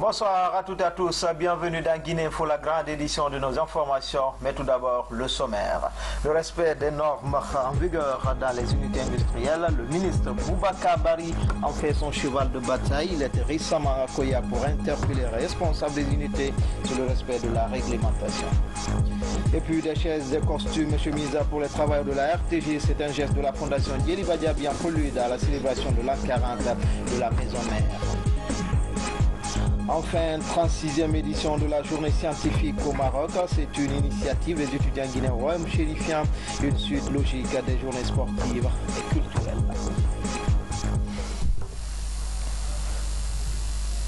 Bonsoir à toutes et à tous, bienvenue dans Guinée Info, la grande édition de nos informations, mais tout d'abord le sommaire. Le respect des normes en vigueur dans les unités industrielles, le ministre Boubacar Bari en fait son cheval de bataille. Il était récemment à Koya pour interpeller les responsables des unités sur le respect de la réglementation. Et puis des chaises, des costumes et chemises pour les travailleurs de la RTG, c'est un geste de la Fondation Dielibadia bien polluée à la célébration de l'an 40 de la maison mère. Enfin, 36e édition de la journée scientifique au Maroc. C'est une initiative des étudiants guinéens royaume chérifiant une suite logique des journées sportives et culturelles.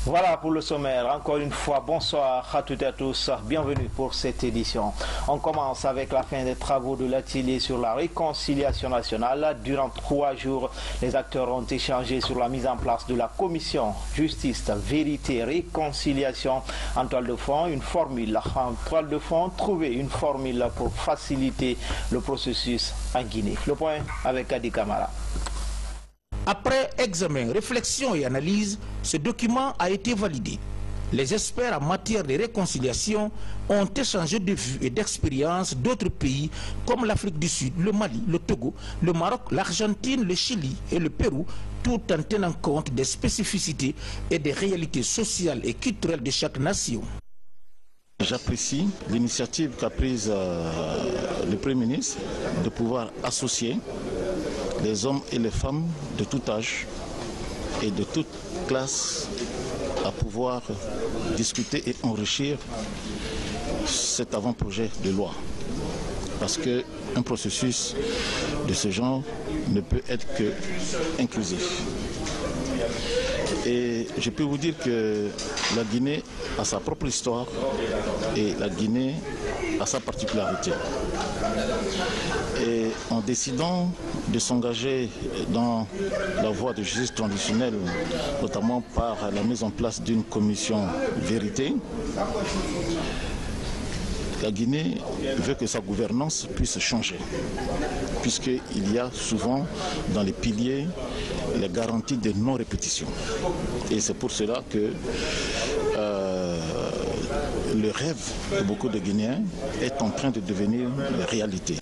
Voilà pour le sommaire. Encore une fois, bonsoir à toutes et à tous. Bienvenue pour cette édition. On commence avec la fin des travaux de l'atelier sur la réconciliation nationale. Durant 3 jours, les acteurs ont échangé sur la mise en place de la commission Justice, Vérité, Réconciliation. En toile de fond, une formule. En toile de fond, trouver une formule pour faciliter le processus en Guinée. Le point avec Adi Kamara. Après examen, réflexion et analyse, ce document a été validé. Les experts en matière de réconciliation ont échangé de vues et d'expériences d'autres pays comme l'Afrique du Sud, le Mali, le Togo, le Maroc, l'Argentine, le Chili et le Pérou, tout en tenant compte des spécificités et des réalités sociales et culturelles de chaque nation. J'apprécie l'initiative qu'a prise le Premier ministre de pouvoir associer les hommes et les femmes de tout âge et de toute classe à pouvoir discuter et enrichir cet avant-projet de loi. Parce qu'un processus de ce genre ne peut être que inclusif. Et je peux vous dire que la Guinée a sa propre histoire et la Guinée a sa particularité. Et en décidant de s'engager dans la voie de justice transitionnelle, notamment par la mise en place d'une commission vérité, la Guinée veut que sa gouvernance puisse changer, puisqu'il y a souvent dans les piliers les garanties de non-répétition. Et c'est pour cela que le rêve de beaucoup de Guinéens est en train de devenir une réalité.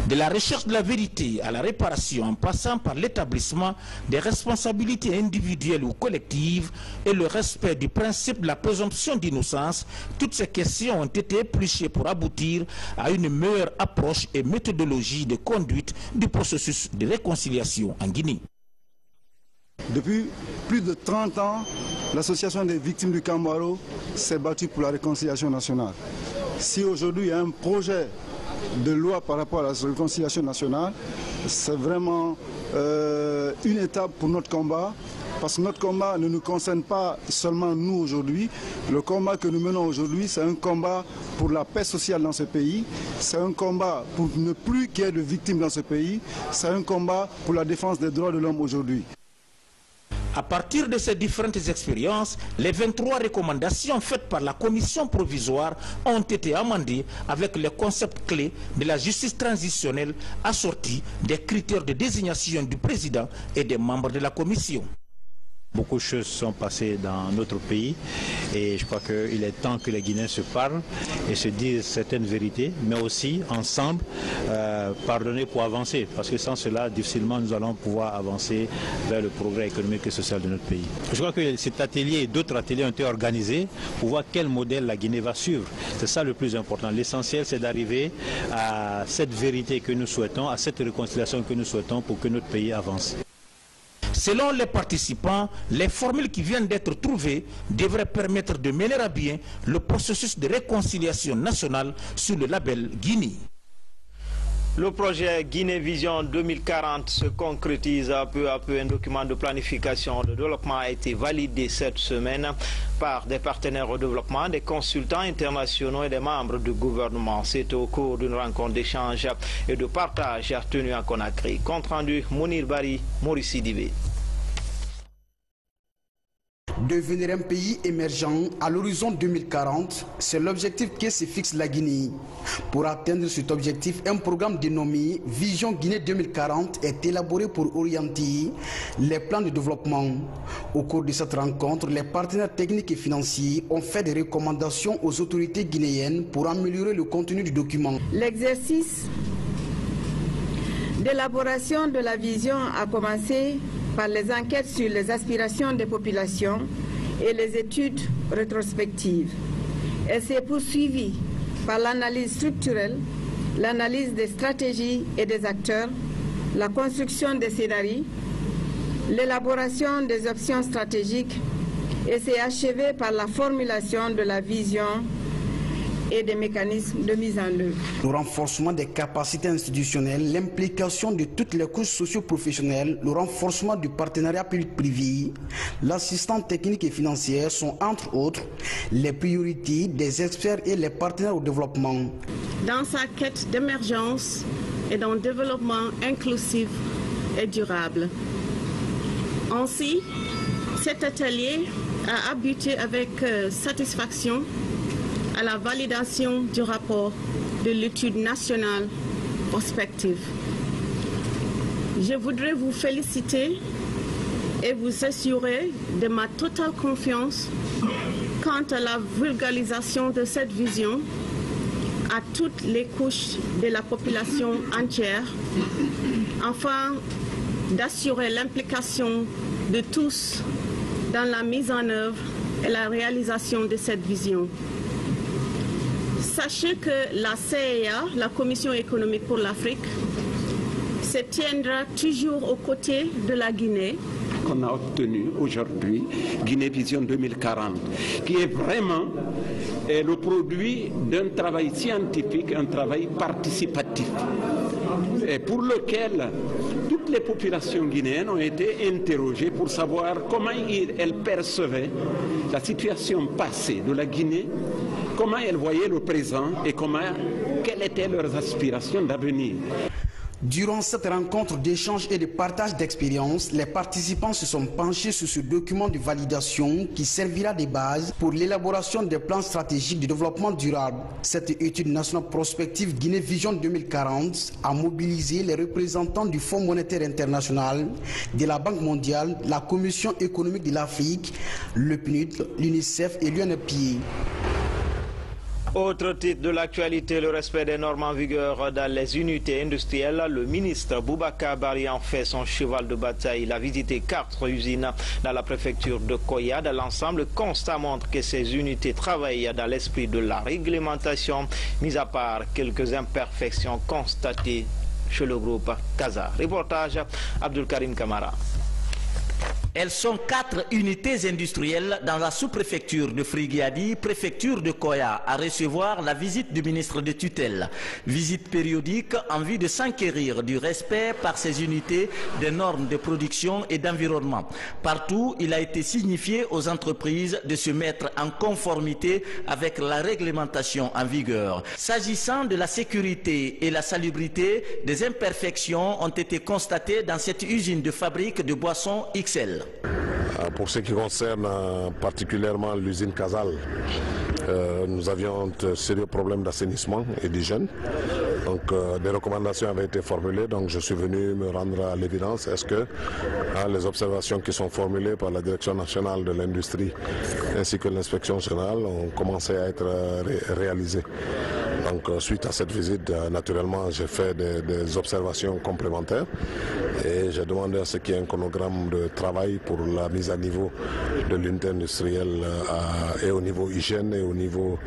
De la recherche de la vérité à la réparation en passant par l'établissement des responsabilités individuelles ou collectives et le respect du principe de la présomption d'innocence, toutes ces questions ont été épluchées pour aboutir à une meilleure approche et méthodologie de conduite du processus de réconciliation en Guinée. Depuis plus de 30 ans, l'association des victimes du Kambaro s'est battue pour la réconciliation nationale. Si aujourd'hui il y a un projet de loi par rapport à la réconciliation nationale, c'est vraiment une étape pour notre combat, parce que notre combat ne nous concerne pas seulement nous aujourd'hui. Le combat que nous menons aujourd'hui, c'est un combat pour la paix sociale dans ce pays, c'est un combat pour ne plus qu'il y ait de victimes dans ce pays, c'est un combat pour la défense des droits de l'homme aujourd'hui. À partir de ces différentes expériences, les 23 recommandations faites par la commission provisoire ont été amendées avec les concepts clés de la justice transitionnelle assortis des critères de désignation du président et des membres de la commission. Beaucoup de choses sont passées dans notre pays et je crois qu'il est temps que les Guinéens se parlent et se disent certaines vérités, mais aussi ensemble pardonner pour avancer, parce que sans cela, difficilement nous allons pouvoir avancer vers le progrès économique et social de notre pays. Je crois que cet atelier et d'autres ateliers ont été organisés pour voir quel modèle la Guinée va suivre. C'est ça le plus important. L'essentiel, c'est d'arriver à cette vérité que nous souhaitons, à cette réconciliation que nous souhaitons pour que notre pays avance. Selon les participants, les formules qui viennent d'être trouvées devraient permettre de mener à bien le processus de réconciliation nationale sous le label Guinée. Le projet Guinée Vision 2040 se concrétise peu à peu. Un document de planification de développement a été validé cette semaine par des partenaires au développement, des consultants internationaux et des membres du gouvernement. C'est au cours d'une rencontre d'échange et de partage tenue à Conakry. Compte rendu Mounir Bari, Maurice Dibé. Devenir un pays émergent à l'horizon 2040, c'est l'objectif que se fixe la Guinée. Pour atteindre cet objectif, un programme dénommé Vision Guinée 2040 est élaboré pour orienter les plans de développement. Au cours de cette rencontre, les partenaires techniques et financiers ont fait des recommandations aux autorités guinéennes pour améliorer le contenu du document. L'exercice d'élaboration de la vision a commencé par les enquêtes sur les aspirations des populations et les études rétrospectives. Elle s'est poursuivie par l'analyse structurelle, l'analyse des stratégies et des acteurs, la construction des scénarios, l'élaboration des options stratégiques et s'est achevée par la formulation de la vision et des mécanismes de mise en œuvre. Le renforcement des capacités institutionnelles, l'implication de toutes les couches socio-professionnelles, le renforcement du partenariat public-privé, l'assistance technique et financière sont entre autres les priorités des experts et les partenaires au développement. Dans sa quête d'émergence et d'un développement inclusif et durable. Ainsi, cet atelier a abouti avec satisfaction à la validation du rapport de l'étude nationale prospective. Je voudrais vous féliciter et vous assurer de ma totale confiance quant à la vulgarisation de cette vision à toutes les couches de la population entière, afin d'assurer l'implication de tous dans la mise en œuvre et la réalisation de cette vision. Sachez que la CEA, la Commission économique pour l'Afrique, se tiendra toujours aux côtés de la Guinée. Qu'on a obtenu aujourd'hui, Guinée Vision 2040, qui est vraiment le produit d'un travail scientifique, un travail participatif, et pour lequel toutes les populations guinéennes ont été interrogées pour savoir comment elles percevaient la situation passée de la Guinée, comment elles voyaient le présent et quelles étaient leurs aspirations d'avenir. Durant cette rencontre d'échange et de partage d'expériences, les participants se sont penchés sur ce document de validation qui servira de base pour l'élaboration des plans stratégiques de développement durable. Cette étude nationale prospective Guinée Vision 2040 a mobilisé les représentants du Fonds monétaire international, de la Banque mondiale, la Commission économique de l'Afrique, le PNUD, l'UNICEF et l'UNEP. Autre titre de l'actualité, le respect des normes en vigueur dans les unités industrielles. Le ministre Boubacar Bari en fait son cheval de bataille. Il a visité 4 usines dans la préfecture de Koya. Dans l'ensemble, le constat montre que ces unités travaillent dans l'esprit de la réglementation, mis à part quelques imperfections constatées chez le groupe Kaza. Reportage Abdul Karim Kamara. Elles sont 4 unités industrielles dans la sous-préfecture de Frigiadi, préfecture de Koya, à recevoir la visite du ministre de tutelle. Visite périodique en vue de s'enquérir du respect par ces unités des normes de production et d'environnement. Partout, il a été signifié aux entreprises de se mettre en conformité avec la réglementation en vigueur. S'agissant de la sécurité et la salubrité, des imperfections ont été constatées dans cette usine de fabrique de boissons XL. Pour ce qui concerne particulièrement l'usine Kazal, nous avions de sérieux problèmes d'assainissement et d'hygiène. Donc des recommandations avaient été formulées, donc je suis venu me rendre à l'évidence. Est-ce que les observations qui sont formulées par la Direction nationale de l'industrie ainsi que l'inspection générale ont commencé à être réalisées. Donc suite à cette visite, naturellement, j'ai fait des observations complémentaires et j'ai demandé à ce qu'il y ait un chronogramme de travail pour la mise à niveau de l'unité industrielle et au niveau hygiène et au niveau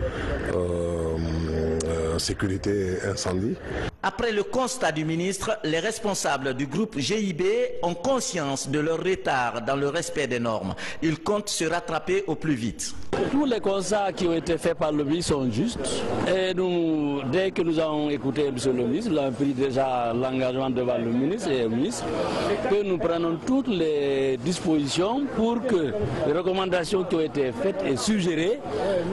sécurité incendie. Après le constat du ministre, les responsables du groupe GIB ont conscience de leur retard dans le respect des normes. Ils comptent se rattraper au plus vite. Tous les constats qui ont été faits par le ministre sont justes. Et nous, dès que nous avons écouté M. le ministre, nous avons pris déjà l'engagement devant le ministre et le ministre que nous prenons toutes les dispositions pour que les recommandations qui ont été faites et suggérées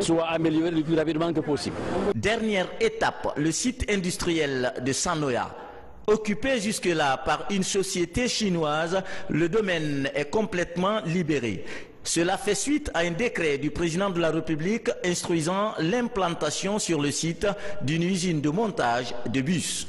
soient améliorées le plus rapidement que possible. Dernière étape, le site industriel de Sanoya. Occupé jusque-là par une société chinoise, le domaine est complètement libéré. Cela fait suite à un décret du président de la République instruisant l'implantation sur le site d'une usine de montage de bus.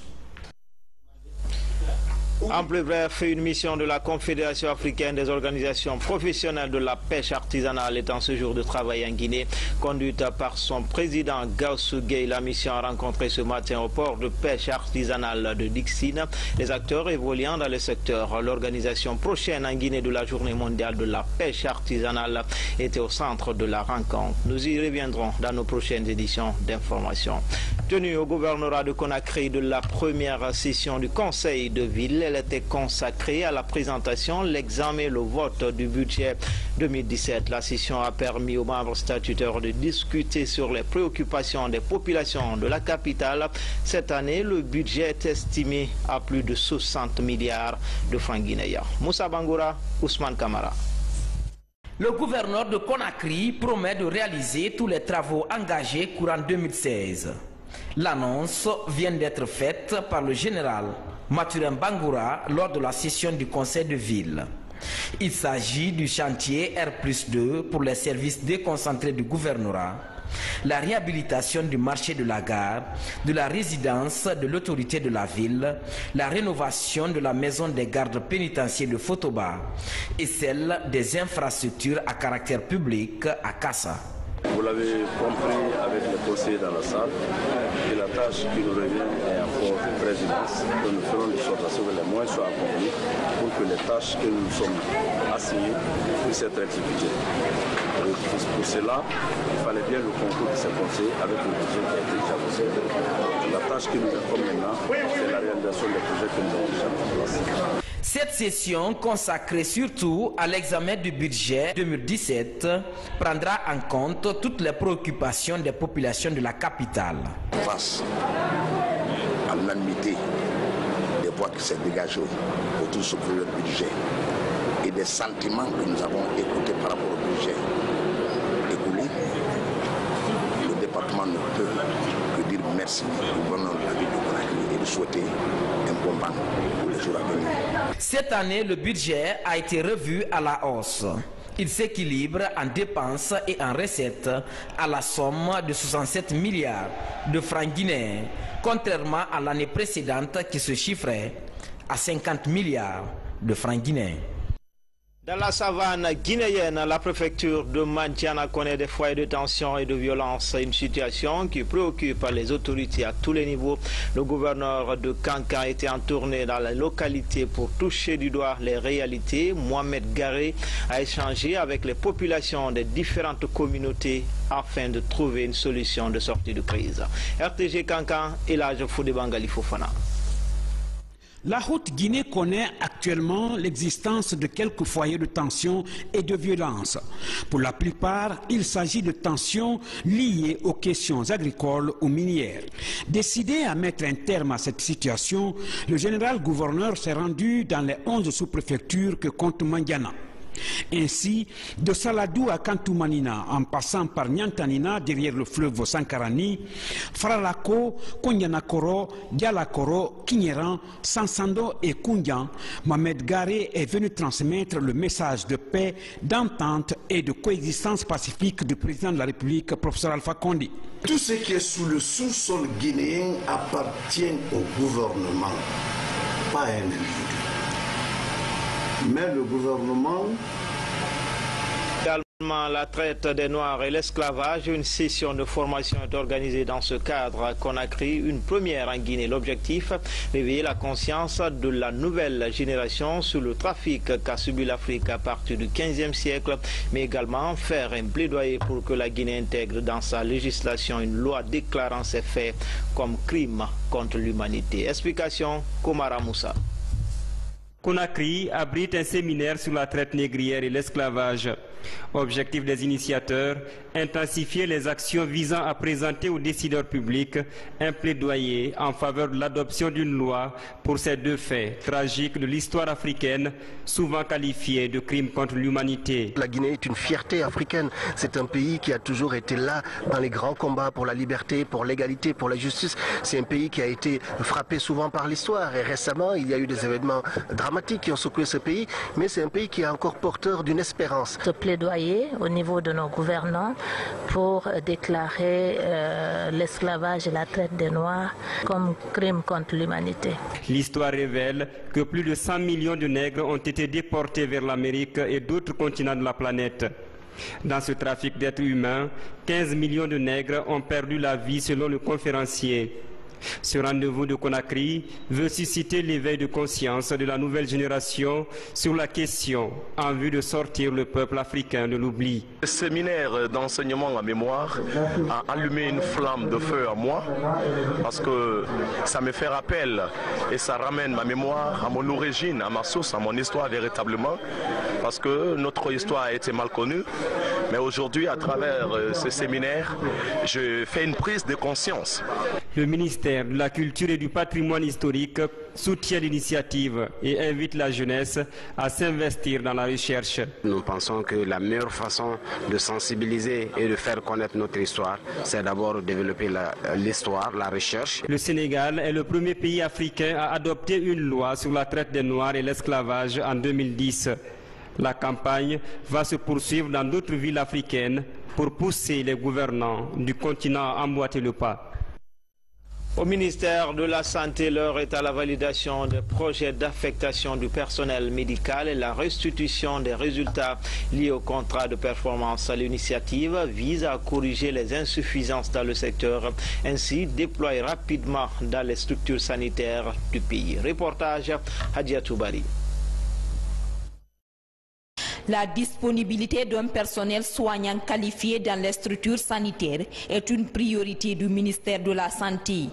En plus bref, une mission de la Confédération africaine des organisations professionnelles de la pêche artisanale est en séjour de travail en Guinée, conduite par son président Gaussou Gueye. La mission a rencontré ce matin au port de pêche artisanale de Dixine les acteurs évoluant dans le secteur. L'organisation prochaine en Guinée de la Journée mondiale de la pêche artisanale était au centre de la rencontre. Nous y reviendrons dans nos prochaines éditions d'information. Tenue au gouvernorat de Conakry de la première session du Conseil de ville, elle était consacrée à la présentation, l'examen et le vote du budget 2017. La session a permis aux membres statutaires de discuter sur les préoccupations des populations de la capitale. Cette année, le budget est estimé à plus de 60 milliards de francs guinéens. Moussa Bangoura, Ousmane Kamara. Le gouverneur de Conakry promet de réaliser tous les travaux engagés courant 2016. L'annonce vient d'être faite par le général Mathurin Bangoura lors de la session du conseil de ville. Il s'agit du chantier R+2 pour les services déconcentrés du gouvernorat, la réhabilitation du marché de la gare, de la résidence de l'autorité de la ville, la rénovation de la maison des gardes pénitentiaires de Fotoba et celle des infrastructures à caractère public à Kassa. Vous l'avez compris avec les conseillers dans la salle, et la tâche qui nous revient est encore très immense, que nous ferons de sorte à ce que les moyens soient accomplis pour que les tâches que nous sommes assignées puissent être exécutées. Pour cela, il fallait bien le concours de ces conseillers avec le budget qui a été déjà voté. La tâche qui nous incombe maintenant, c'est la réalisation des projets que nous avons déjà mis en place. Cette session, consacrée surtout à l'examen du budget 2017, prendra en compte toutes les préoccupations des populations de la capitale. Face à l'unanimité des voix qui s'est dégagée autour de ce projet de budget et des sentiments que nous avons écoutés par rapport au budget écoulé, le département ne peut que dire merci au gouvernement de la ville de Conakry et de souhaiter un bon vent pour les jours à venir. Cette année, le budget a été revu à la hausse. Il s'équilibre en dépenses et en recettes à la somme de 67 milliards de francs guinéens, contrairement à l'année précédente qui se chiffrait à 50 milliards de francs guinéens. Dans la savane guinéenne, la préfecture de Mantiana connaît des foyers de tension et de violence, une situation qui préoccupe les autorités à tous les niveaux. Le gouverneur de Kankan était en tournée dans la localité pour toucher du doigt les réalités. Mohamed Garé a échangé avec les populations des différentes communautés afin de trouver une solution de sortie de crise. RTG Kankan et l'âge Foudé Bangali Fofana. La Haute-Guinée connaît actuellement l'existence de quelques foyers de tension et de violence. Pour la plupart, il s'agit de tensions liées aux questions agricoles ou minières. Décidé à mettre un terme à cette situation, le général-gouverneur s'est rendu dans les 11 sous-préfectures que compte Mandiana. Ainsi, de Saladou à Kantoumanina, en passant par Nyantanina derrière le fleuve Sankarani, Fralako, Konyanakoro, Dialakoro, Kinyeran, Sansando et Koundian, Mohamed Garé est venu transmettre le message de paix, d'entente et de coexistence pacifique du président de la République, professeur Alpha Condé. Tout ce qui est sous le sous-sol guinéen appartient au gouvernement, pas à un individu. Mais le gouvernement... La traite des Noirs et l'esclavage, une session de formation est organisée dans ce cadre à Conakry, une première en Guinée. L'objectif, réveiller la conscience de la nouvelle génération sur le trafic qu'a subi l'Afrique à partir du XVe siècle, mais également faire un plaidoyer pour que la Guinée intègre dans sa législation une loi déclarant ces faits comme crimes contre l'humanité. Explication, Komara Moussa. Conakry abrite un séminaire sur la traite négrière et l'esclavage. Objectif des initiateurs, intensifier les actions visant à présenter aux décideurs publics un plaidoyer en faveur de l'adoption d'une loi pour ces deux faits tragiques de l'histoire africaine, souvent qualifiés de crimes contre l'humanité. La Guinée est une fierté africaine. C'est un pays qui a toujours été là dans les grands combats pour la liberté, pour l'égalité, pour la justice. C'est un pays qui a été frappé souvent par l'histoire. Et récemment, il y a eu des événements dramatiques qui ont secoué ce pays, mais c'est un pays qui est encore porteur d'une espérance. Ce plaidoyer plaidoyer au niveau de nos gouvernants pour déclarer l'esclavage et la traite des Noirs comme crime contre l'humanité. L'histoire révèle que plus de 100 millions de nègres ont été déportés vers l'Amérique et d'autres continents de la planète. Dans ce trafic d'êtres humains, 15 millions de nègres ont perdu la vie selon le conférencier. Ce rendez-vous de Conakry veut susciter l'éveil de conscience de la nouvelle génération sur la question en vue de sortir le peuple africain de l'oubli. Le séminaire d'enseignement en mémoire a allumé une flamme de feu à moi parce que ça me fait rappel et ça ramène ma mémoire à mon origine, à ma source, à mon histoire véritablement, parce que notre histoire a été mal connue. Mais aujourd'hui, à travers ce séminaire, je fais une prise de conscience. Le ministère de la Culture et du Patrimoine historique soutient l'initiative et invite la jeunesse à s'investir dans la recherche. Nous pensons que la meilleure façon de sensibiliser et de faire connaître notre histoire, c'est d'abord de développer l'histoire, la recherche. Le Sénégal est le premier pays africain à adopter une loi sur la traite des Noirs et l'esclavage en 2010. La campagne va se poursuivre dans d'autres villes africaines pour pousser les gouvernants du continent à emboîter le pas. Au ministère de la Santé, l'heure est à la validation des projets d'affectation du personnel médical et la restitution des résultats liés au contrat de performance. L'initiative vise à corriger les insuffisances dans le secteur, ainsi déployer rapidement dans les structures sanitaires du pays. Reportage Hadia Toubari. La disponibilité d'un personnel soignant qualifié dans les structures sanitaires est une priorité du ministère de la Santé.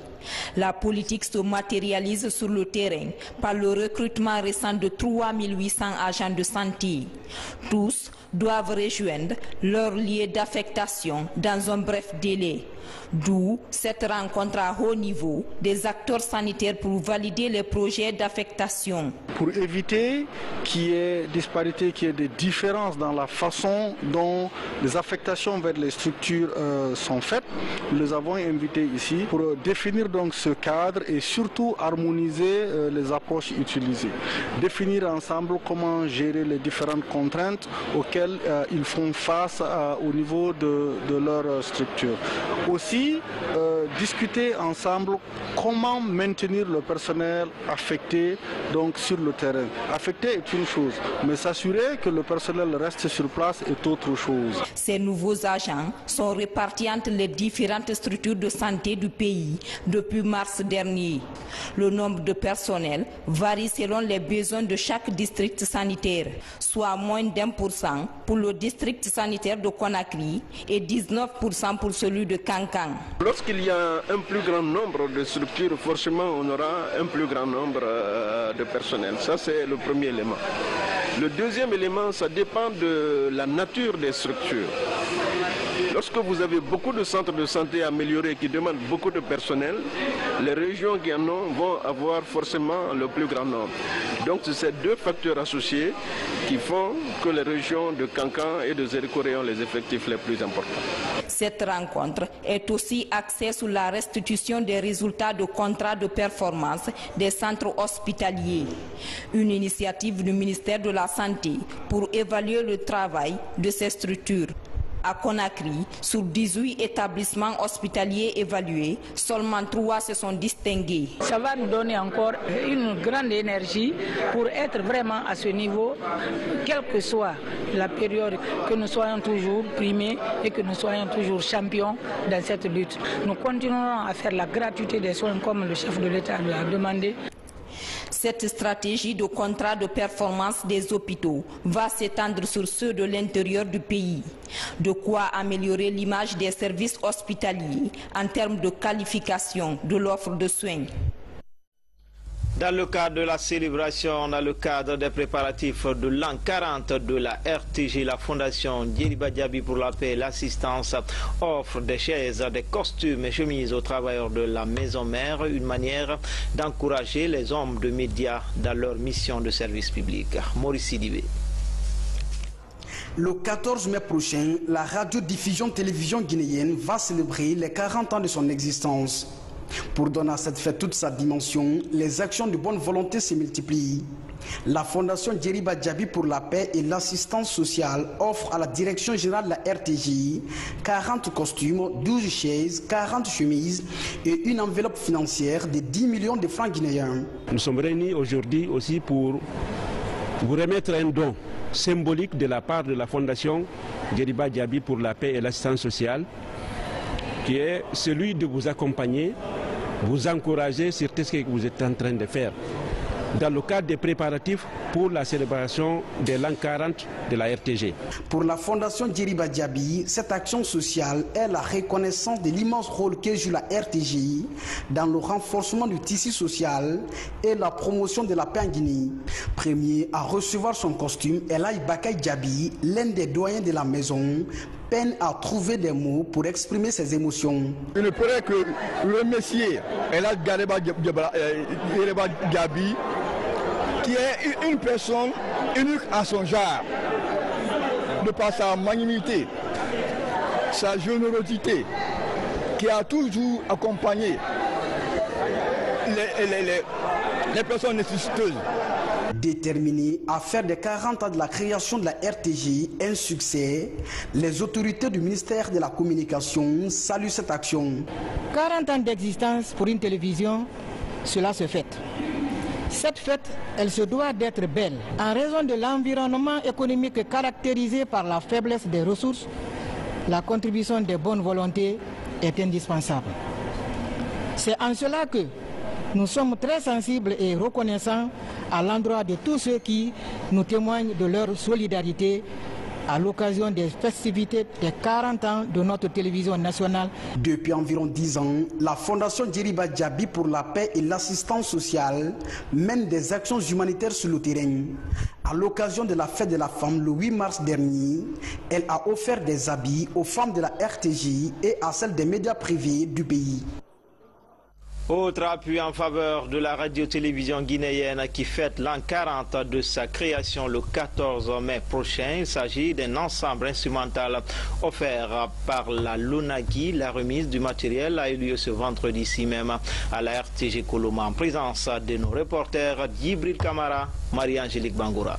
La politique se matérialise sur le terrain par le recrutement récent de 3 800 agents de santé. Tous doivent rejoindre leur lieu d'affectation dans un bref délai. D'où cette rencontre à haut niveau des acteurs sanitaires pour valider les projets d'affectation. Pour éviter qu'il y ait disparité, qu'il y ait des différences dans la façon dont les affectations vers les structures sont faites, nous les avons invités ici pour définir donc ce cadre et surtout harmoniser les approches utilisées. Définir ensemble comment gérer les différentes contraintes auxquelles ils font face au niveau de leur structure. Aussi, discuter ensemble comment maintenir le personnel affecté donc sur le terrain. Affecté est une chose, mais s'assurer que le personnel reste sur place est autre chose. Ces nouveaux agents sont répartis entre les différentes structures de santé du pays depuis mars dernier. Le nombre de personnels varie selon les besoins de chaque district sanitaire, soit moins d'1% pour le district sanitaire de Conakry et 19% pour celui de Kankan. Lorsqu'il y a un plus grand nombre de structures, forcément on aura un plus grand nombre de personnel. Ça c'est le premier élément. Le deuxième élément, ça dépend de la nature des structures. Lorsque vous avez beaucoup de centres de santé améliorés qui demandent beaucoup de personnel, les régions qui en ont vont avoir forcément le plus grand nombre. Donc c'est ces deux facteurs associés qui font que les régions de Kankan et de Zériko-Ré ont les effectifs les plus importants. Cette rencontre est aussi axée sur la restitution des résultats de contrats de performance des centres hospitaliers. Une initiative du ministère de la Santé pour évaluer le travail de ces structures. À Conakry, sur 18 établissements hospitaliers évalués, seulement 3 se sont distingués. Ça va nous donner encore une grande énergie pour être vraiment à ce niveau, quelle que soit la période, que nous soyons toujours primés et que nous soyons toujours champions dans cette lutte. Nous continuerons à faire la gratuité des soins comme le chef de l'État l'a demandé. Cette stratégie de contrat de performance des hôpitaux va s'étendre sur ceux de l'intérieur du pays. De quoi améliorer l'image des services hospitaliers en termes de qualification de l'offre de soins. Dans le cadre de la célébration, dans le cadre des préparatifs de l'an 40 de la RTG, la Fondation Djeriba Diaby pour la paix et l'assistance offre des chaises, des costumes et chemises aux travailleurs de la maison mère, une manière d'encourager les hommes de médias dans leur mission de service public. Maurice Sidibé. Le 14 mai prochain, la radiodiffusion télévision guinéenne va célébrer les 40 ans de son existence. Pour donner à cette fête toute sa dimension, les actions de bonne volonté se multiplient. La Fondation Djeriba Djabi pour la paix et l'assistance sociale offre à la direction générale de la RTJ 40 costumes, 12 chaises, 40 chemises et une enveloppe financière de 10 millions de francs guinéens. Nous sommes réunis aujourd'hui aussi pour vous remettre un don symbolique de la part de la Fondation Djeriba Djabi pour la paix et l'assistance sociale, qui est celui de vous accompagner, vous encourager sur tout ce que vous êtes en train de faire dans le cadre des préparatifs pour la célébration de l'an 40 de la RTG. Pour la Fondation Djeriba Djabi, cette action sociale est la reconnaissance de l'immense rôle que joue la RTG dans le renforcement du tissu social et la promotion de la paix en Guinée. Premier à recevoir son costume, Elhaï Bakay Djabi, l'un des doyens de la maison, peine à trouver des mots pour exprimer ses émotions. Je ne pourrais que remercier Elhaï Djeriba Djabi, qui est une personne unique à son genre, de par sa magnanimité, sa générosité, qui a toujours accompagné les personnes nécessiteuses. Déterminés à faire des 40 ans de la création de la RTJ un succès, les autorités du ministère de la Communication saluent cette action. 40 ans d'existence pour une télévision, cela se fête. Cette fête, elle se doit d'être belle en raison de l'environnement économique caractérisé par la faiblesse des ressources. La contribution des bonnes volontés est indispensable. C'est en cela que nous sommes très sensibles et reconnaissants à l'endroit de tous ceux qui nous témoignent de leur solidarité à l'occasion des festivités des 40 ans de notre télévision nationale. Depuis environ 10 ans, la Fondation Djeriba Djabi pour la paix et l'assistance sociale mène des actions humanitaires sur le terrain. À l'occasion de la fête de la femme le 8 mars dernier, elle a offert des habits aux femmes de la RTJ et à celles des médias privés du pays. Autre appui en faveur de la radio-télévision guinéenne qui fête l'an 40 de sa création le 14 mai prochain. Il s'agit d'un ensemble instrumental offert par la Lonagui. La remise du matériel a eu lieu ce vendredi ici même à la RTG Koloma en présence de nos reporters Djibril Kamara, Marie-Angélique Bangoura.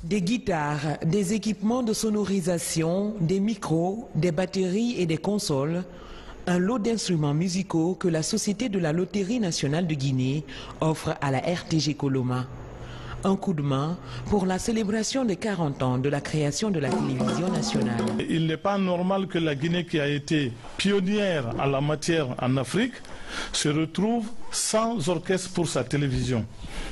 Des guitares, des équipements de sonorisation, des micros, des batteries et des consoles. Un lot d'instruments musicaux que la Société de la Loterie nationale de Guinée offre à la RTG Koloma. Un coup de main pour la célébration des 40 ans de la création de la télévision nationale. Il n'est pas normal que la Guinée, qui a été pionnière en la matière en Afrique, se retrouve sans orchestre pour sa télévision.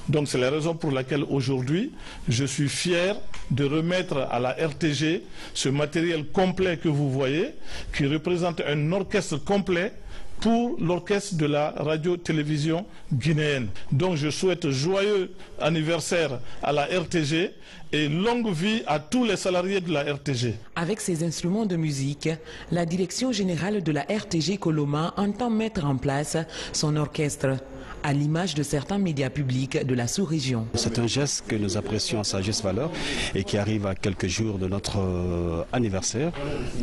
Donc c'est la raison pour laquelle aujourd'hui, je suis fier de remettre à la RTG ce matériel complet que vous voyez, qui représente un orchestre complet pour l'orchestre de la radio-télévision guinéenne. Donc je souhaite joyeux anniversaire à la RTG et longue vie à tous les salariés de la RTG. Avec ces instruments de musique, la direction générale de la RTG Koloma entend mettre en place son orchestre, à l'image de certains médias publics de la sous-région. C'est un geste que nous apprécions à sa juste valeur et qui arrive à quelques jours de notre anniversaire.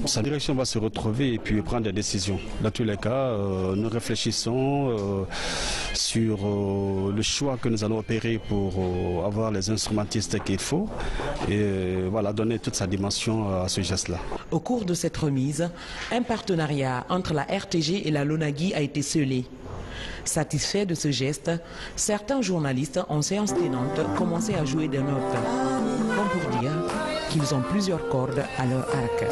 Sa direction va se retrouver et puis prendre des décisions. Dans tous les cas, nous réfléchissons sur le choix que nous allons opérer pour avoir les instrumentistes qu'il faut et voilà, donner toute sa dimension à ce geste-là. Au cours de cette remise, un partenariat entre la RTG et la Lonagui a été scellé. Satisfaits de ce geste, certains journalistes en séance tenante commencé à jouer des notes, comme pour dire qu'ils ont plusieurs cordes à leur arc.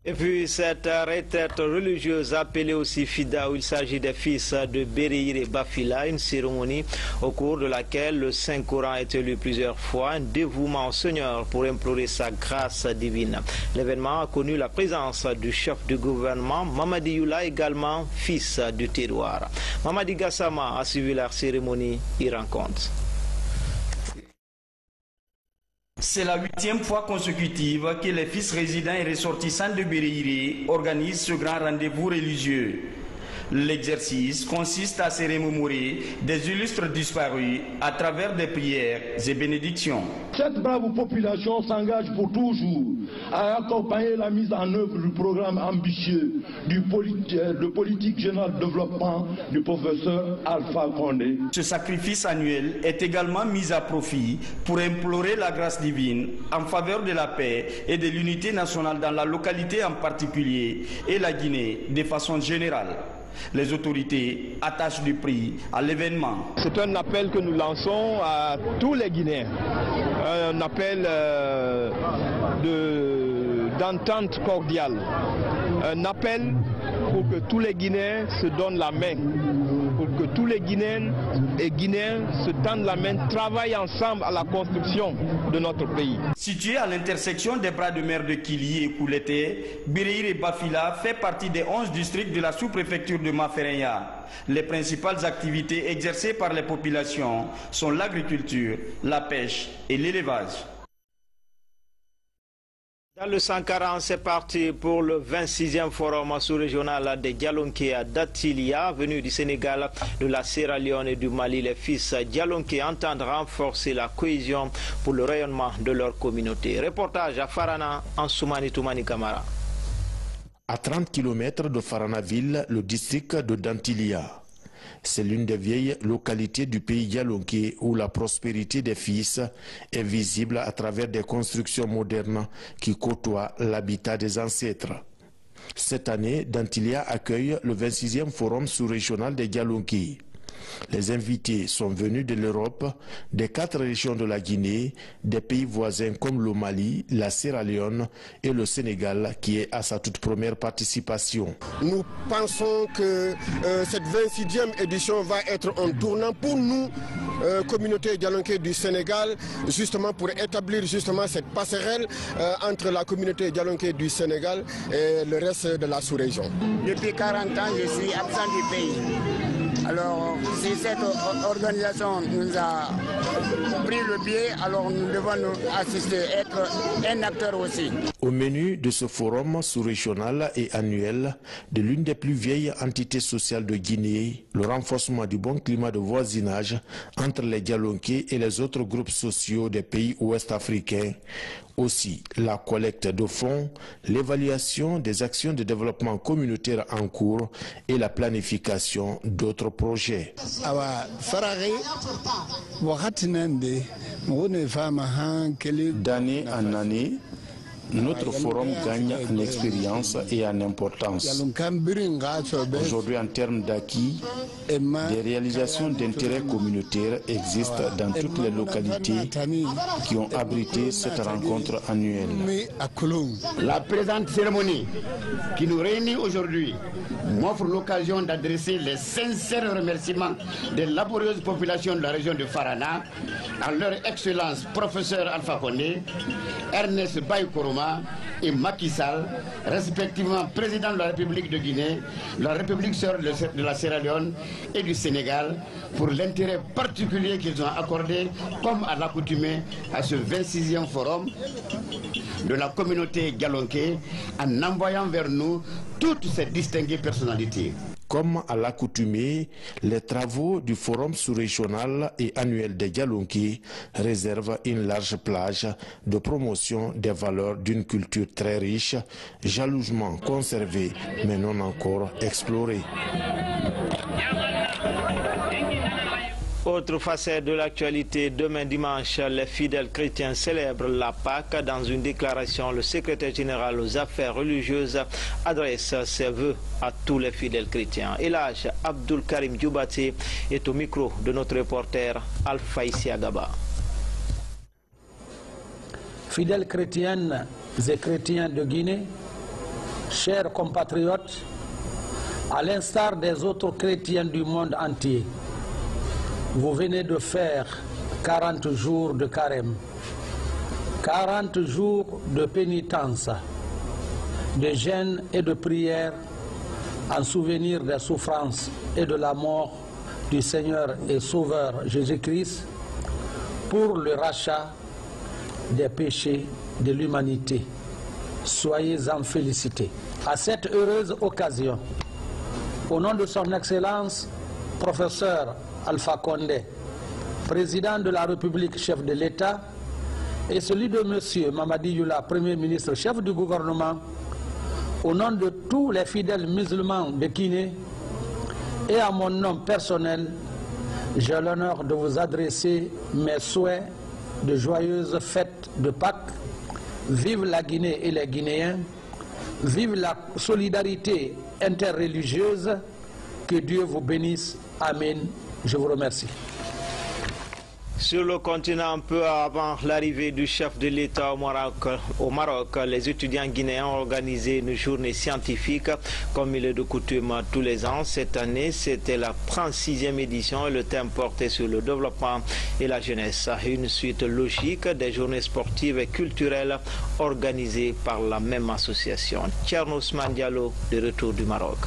Et puis cette retraite religieuse appelée aussi Fida, où il s'agit des fils de Béréire Bafila, une cérémonie au cours de laquelle le Saint-Coran est lu plusieurs fois, un dévouement au Seigneur pour implorer sa grâce divine. L'événement a connu la présence du chef du gouvernement, Mamadi Youla, également fils du terroir. Mamadi Gassama a suivi la cérémonie, il rencontre. C'est la 8e fois consécutive que les fils résidents et ressortissants de Béréire organisent ce grand rendez-vous religieux. L'exercice consiste à se remémorer des illustres disparus à travers des prières et bénédictions. Cette brave population s'engage pour toujours à accompagner la mise en œuvre du programme ambitieux de politique générale de développement du professeur Alpha Condé. Ce sacrifice annuel est également mis à profit pour implorer la grâce divine en faveur de la paix et de l'unité nationale dans la localité en particulier et la Guinée de façon générale. Les autorités attachent du prix à l'événement. C'est un appel que nous lançons à tous les Guinéens, un appel d'entente cordiale, un appel pour que tous les Guinéens se donnent la main, pour que tous les Guinéennes et Guinéens se tendent la main, travaillent ensemble à la construction de notre pays. Situé à l'intersection des bras de mer de Kili et Kouleté, Biréir et Bafila fait partie des 11 districts de la sous-préfecture de Mafereya. Les principales activités exercées par les populations sont l'agriculture, la pêche et l'élevage. Dans le 140, c'est parti pour le 26e forum sous-régional des Dialonké à Datilia, venu du Sénégal, de la Sierra Leone et du Mali. Les fils Dialonké entendent renforcer la cohésion pour le rayonnement de leur communauté. Reportage à Farana, en Soumani Toumani Kamara. À 30 km de Faranaville, le district de Dantilia. C'est l'une des vieilles localités du pays Dialonké où la prospérité des fils est visible à travers des constructions modernes qui côtoient l'habitat des ancêtres. Cette année, Dantilia accueille le 26e forum sous-régional des Dialonké. Les invités sont venus de l'Europe, des 4 régions de la Guinée, des pays voisins comme le Mali, la Sierra Leone et le Sénégal qui est à sa toute première participation. Nous pensons que cette 26e édition va être un tournant pour nous, communauté Dialonké du Sénégal, justement pour établir justement cette passerelle entre la communauté Dialonké du Sénégal et le reste de la sous-région. Depuis 40 ans, je suis absent du pays. Alors, si cette organisation nous a pris le pied, alors nous devons nous assister, être un acteur aussi. Au menu de ce forum sous-régional et annuel de l'une des plus vieilles entités sociales de Guinée, le renforcement du bon climat de voisinage entre les Dialonké et les autres groupes sociaux des pays ouest-africains. Aussi, la collecte de fonds, l'évaluation des actions de développement communautaire en cours et la planification d'autres projets. D'année en année, notre forum gagne en expérience et en importance. Aujourd'hui, en termes d'acquis, des réalisations d'intérêt communautaire existent dans toutes les localités qui ont abrité cette rencontre annuelle. La présente cérémonie qui nous réunit aujourd'hui m'offre l'occasion d'adresser les sincères remerciements des laborieuses populations de la région de Farana à leur excellence professeur Alpha Condé, Ernest Baïkoroma et Macky Sall, respectivement président de la République de Guinée, la République sœur de la Sierra Leone et du Sénégal, pour l'intérêt particulier qu'ils ont accordé, comme à l'accoutumée, à ce 26e forum de la communauté Dialonké, en envoyant vers nous toutes ces distinguées personnalités. Comme à l'accoutumée, les travaux du forum sous-régional et annuel des Dialonké réservent une large plage de promotion des valeurs d'une culture très riche, jalousement conservée mais non encore explorée. Autre facette de l'actualité, demain dimanche, les fidèles chrétiens célèbrent la Pâque. Dans une déclaration, le secrétaire général aux affaires religieuses adresse ses vœux à tous les fidèles chrétiens. Elhadj Abdul Karim Dioubate est au micro de notre reporter Alpha Isiagaba. Fidèles chrétiennes et chrétiens de Guinée, chers compatriotes, à l'instar des autres chrétiens du monde entier, vous venez de faire 40 jours de carême, 40 jours de pénitence, de jeûne et de prière en souvenir des souffrances et de la mort du Seigneur et Sauveur Jésus-Christ pour le rachat des péchés de l'humanité. Soyez-en félicités. À cette heureuse occasion, au nom de son Excellence, professeur Alpha Condé, président de la République, chef de l'État, et celui de M. Mamadi Youla, Premier ministre, chef du gouvernement, au nom de tous les fidèles musulmans de Guinée et à mon nom personnel, j'ai l'honneur de vous adresser mes souhaits de joyeuses fêtes de Pâques. Vive la Guinée et les Guinéens, vive la solidarité interreligieuse, que Dieu vous bénisse. Amen. Je vous remercie. Sur le continent, un peu avant l'arrivée du chef de l'État au Maroc, les étudiants guinéens ont organisé une journée scientifique comme il est de coutume tous les ans. Cette année, c'était la 36e édition et le thème portait sur le développement et la jeunesse. Une suite logique des journées sportives et culturelles organisées par la même association. Thierno Ousmane Diallo, de retour du Maroc.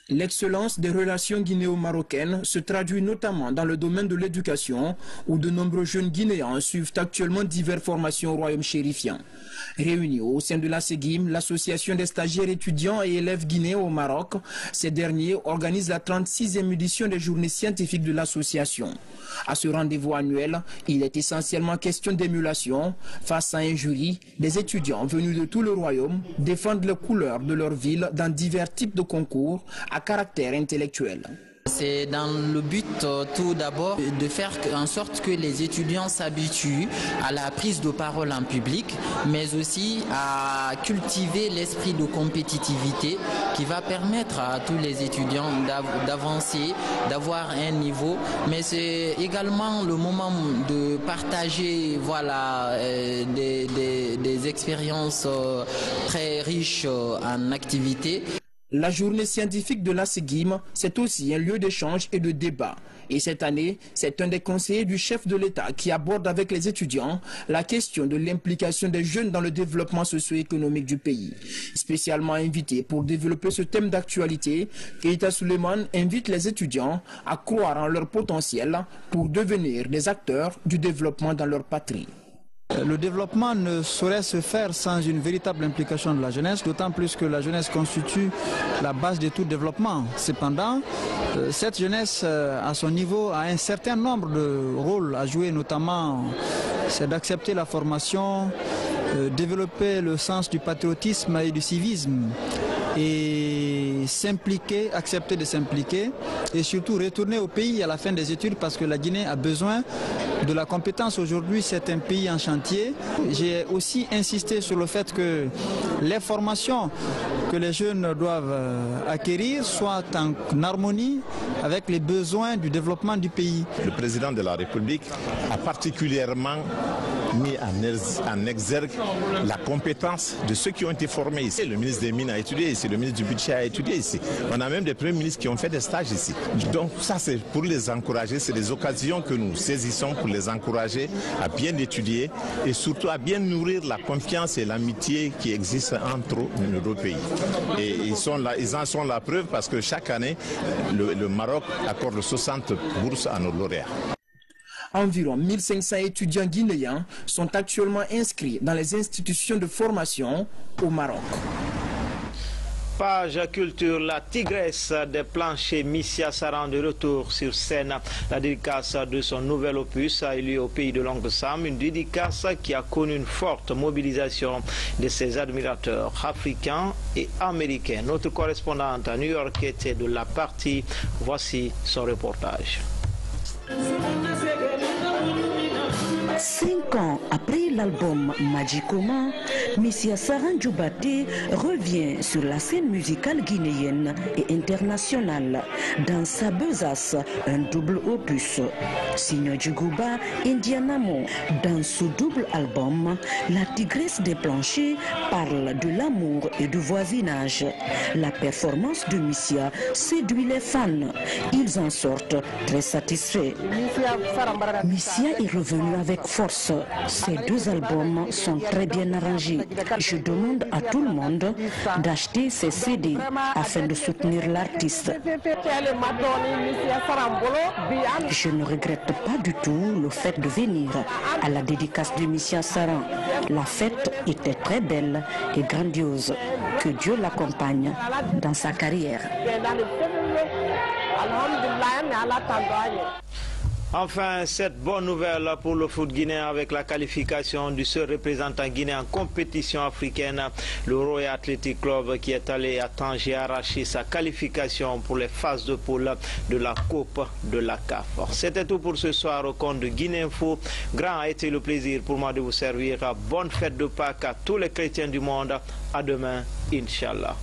L'excellence des relations guinéo-marocaines se traduit notamment dans le domaine de l'éducation, où de nombreux jeunes Guinéens suivent actuellement diverses formations au royaume chérifien. Réunis au sein de la SEGIM, l'association des stagiaires étudiants et élèves guinéens au Maroc, ces derniers organisent la 36e édition des journées scientifiques de l'association. À ce rendez-vous annuel, il est essentiellement question d'émulation. Face à un jury, des étudiants venus de tout le royaume défendent les couleurs de leur ville dans divers types de concours à caractère intellectuel. C'est dans le but tout d'abord de faire en sorte que les étudiants s'habituent à la prise de parole en public, mais aussi à cultiver l'esprit de compétitivité qui va permettre à tous les étudiants d'avancer, d'avoir un niveau, mais c'est également le moment de partager des expériences très riches en activités. La journée scientifique de la SEGIM, c'est aussi un lieu d'échange et de débat. Et cette année, c'est un des conseillers du chef de l'État qui aborde avec les étudiants la question de l'implication des jeunes dans le développement socio-économique du pays. Spécialement invité pour développer ce thème d'actualité, Keïta Suleiman invite les étudiants à croire en leur potentiel pour devenir des acteurs du développement dans leur patrie. Le développement ne saurait se faire sans une véritable implication de la jeunesse, d'autant plus que la jeunesse constitue la base de tout développement. Cependant, cette jeunesse, à son niveau, a un certain nombre de rôles à jouer, notamment c'est d'accepter la formation, développer le sens du patriotisme et du civisme, et s'impliquer, accepter de s'impliquer et surtout retourner au pays à la fin des études parce que la Guinée a besoin de la compétence. Aujourd'hui, c'est un pays en chantier. J'ai aussi insisté sur le fait que les formations que les jeunes doivent acquérir soient en harmonie avec les besoins du développement du pays. Le président de la République a particulièrement mis en exergue la compétence de ceux qui ont été formés ici. Le ministre des Mines a étudié ici, le ministre du Budget a étudié ici. On a même des premiers ministres qui ont fait des stages ici. Donc ça, c'est pour les encourager, c'est des occasions que nous saisissons pour les encourager à bien étudier et surtout à bien nourrir la confiance et l'amitié qui existent entre nos deux pays. Et ils en sont la preuve parce que chaque année, le Maroc accorde 60 bourses à nos lauréats. Environ 1500 étudiants guinéens sont actuellement inscrits dans les institutions de formation au Maroc. Page culture, la tigresse des planchers Missia Saran de retour sur scène. La dédicace de son nouvel opus a eu lieu au pays de l'Oncle Sam, une dédicace qui a connu une forte mobilisation de ses admirateurs africains et américains. Notre correspondante à New York était de la partie. Voici son reportage. 5 ans après l'album Magicoma, Missia Saran Djoubate revient sur la scène musicale guinéenne et internationale dans sa besace, un double opus. Signo Djigouba, Indianamo. Dans ce double album, la tigresse des planchers parle de l'amour et du voisinage. La performance de Missia séduit les fans. Ils en sortent très satisfaits. Missia est revenue avec force. Ces deux albums sont très bien arrangés. Je demande à tout le monde d'acheter ces CD afin de soutenir l'artiste. Je ne regrette pas du tout le fait de venir à la dédicace de Missia Saran. La fête était très belle et grandiose. Que Dieu l'accompagne dans sa carrière. Enfin, cette bonne nouvelle pour le foot guinéen avec la qualification du seul représentant guinéen en compétition africaine, le Royal Athletic Club, qui est allé à Tanger arracher sa qualification pour les phases de poule de la Coupe de la CAF. C'était tout pour ce soir au compte de Guinée Info. Grand a été le plaisir pour moi de vous servir. Bonne fête de Pâques à tous les chrétiens du monde. À demain, Inch'Allah.